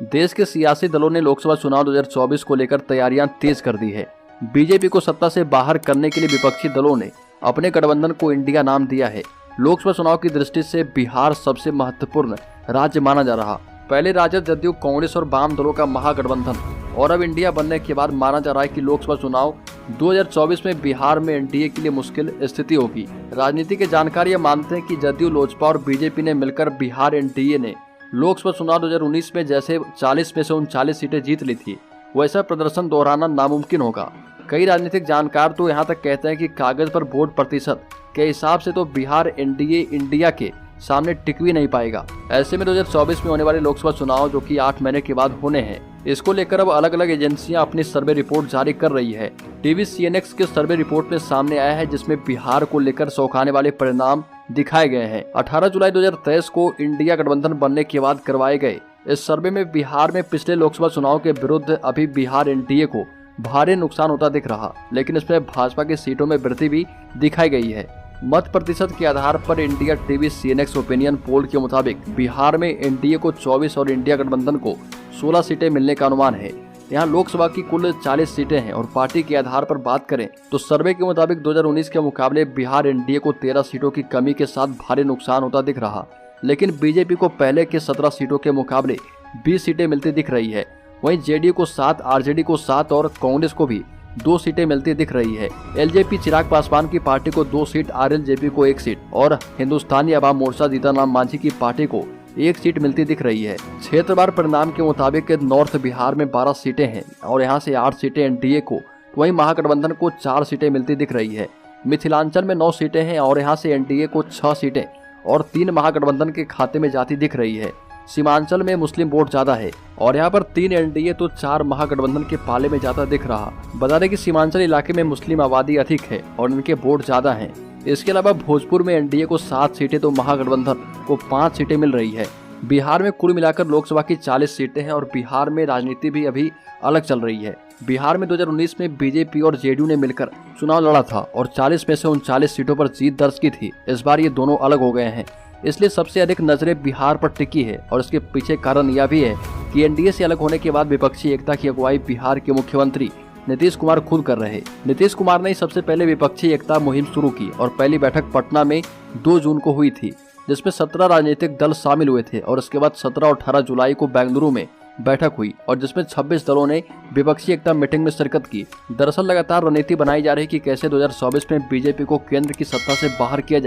देश के सियासी दलों ने लोकसभा चुनाव 2024 को लेकर तैयारियां तेज कर दी है। बीजेपी को सत्ता से बाहर करने के लिए विपक्षी दलों ने अपने गठबंधन को इंडिया नाम दिया है। लोकसभा चुनाव की दृष्टि से बिहार सबसे महत्वपूर्ण राज्य माना जा रहा। पहले राजद, जदयू, कांग्रेस और वाम दलों का महागठबंधन और अब इंडिया बनने के बाद माना जा रहा है कि लोकसभा चुनाव 2024 में बिहार में एनडीए के लिए मुश्किल स्थिति होगी। राजनीति के जानकार ये मानते हैं कि जदयू, लोजपा और बीजेपी ने मिलकर बिहार एनडीए ने लोकसभा चुनाव 2019 में जैसे 40 में से 39 सीटें जीत ली थी, वैसा प्रदर्शन दोहराना नामुमकिन होगा। कई राजनीतिक जानकार तो यहाँ तक कहते हैं कि कागज पर वोट प्रतिशत के हिसाब से तो बिहार एनडीए इंडिया के सामने टिक भी नहीं पाएगा। ऐसे में 2024 में होने वाले लोकसभा चुनाव जो कि 8 महीने के बाद होने हैं, इसको लेकर अब अलग अलग एजेंसियां अपनी सर्वे रिपोर्ट जारी कर रही है। टीवी CNX के सर्वे रिपोर्ट में सामने आया है, जिसमें बिहार को लेकर चौंकाने वाले परिणाम दिखाए गए हैं। 18 जुलाई 2023 को इंडिया गठबंधन बनने के बाद करवाए गए इस सर्वे में बिहार में पिछले लोकसभा चुनाव के विरुद्ध अभी बिहार एनडीए को भारी नुकसान होता दिख रहा, लेकिन इसमें भाजपा की सीटों में वृद्धि भी दिखाई गई है। मत प्रतिशत के आधार पर India TV CNX opinion poll के मुताबिक बिहार में एनडीए को 24 और इंडिया गठबंधन को 16 सीटें मिलने का अनुमान है। यहाँ लोकसभा की कुल 40 सीटें हैं और पार्टी के आधार पर बात करें तो सर्वे के मुताबिक 2019 के मुकाबले बिहार एनडीए को 13 सीटों की कमी के साथ भारी नुकसान होता दिख रहा, लेकिन बीजेपी को पहले के 17 सीटों के मुकाबले 20 सीटें मिलती दिख रही है। वहीं जेडीयू को 7, आरजेडी को 7 और कांग्रेस को भी 2 सीटें मिलती दिख रही है। एलजेपी चिराग पासवान की पार्टी को 2 सीट, आरएलजेपी को 1 सीट और हिंदुस्तानी अवाम मोर्चा जीतनराम मांझी की पार्टी को 1 सीट मिलती दिख रही है। क्षेत्रवार परिणाम के मुताबिक नॉर्थ बिहार में 12 सीटें हैं और यहां से 8 सीटें एनडीए को, वहीं महागठबंधन को 4 सीटें मिलती दिख रही है। मिथिलांचल में 9 सीटें हैं और यहां से एनडीए को 6 सीटें और 3 महागठबंधन के खाते में जाती दिख रही है। सीमांचल में मुस्लिम वोट ज्यादा है और यहाँ पर 3 एनडीए तो 4 महागठबंधन के पाले में जाता दिख रहा। बता दें कि सीमांचल इलाके में मुस्लिम आबादी अधिक है और इनके वोट ज्यादा हैं। इसके अलावा भोजपुर में एनडीए को 7 सीटें तो महागठबंधन को 5 सीटें मिल रही है। बिहार में कुल मिलाकर लोकसभा की 40 सीटें हैं और बिहार में राजनीति भी अभी अलग चल रही है। बिहार में 2019 में बीजेपी और जेडीयू ने मिलकर चुनाव लड़ा था और 40 में से 39 सीटों पर जीत दर्ज की थी। इस बार ये दोनों अलग हो गए हैं, इसलिए सबसे अधिक नजरें बिहार पर टिकी है और इसके पीछे कारण यह भी है कि एनडीए से अलग होने के बाद विपक्षी एकता की अगुवाई बिहार के मुख्यमंत्री नीतीश कुमार खुद कर रहे। नीतीश कुमार ने सबसे पहले विपक्षी एकता मुहिम शुरू की और पहली बैठक पटना में 2 जून को हुई थी, जिसमें 17 राजनीतिक दल शामिल हुए थे और इसके बाद 17 और 18 जुलाई को बेंगलुरु में बैठक हुई और जिसमें 26 दलों ने विपक्षी एकता मीटिंग में शिरकत की। दरअसल लगातार रणनीति बनाई जा रही कि कैसे 2024 में बीजेपी को केंद्र की सत्ता से बाहर किया जाए।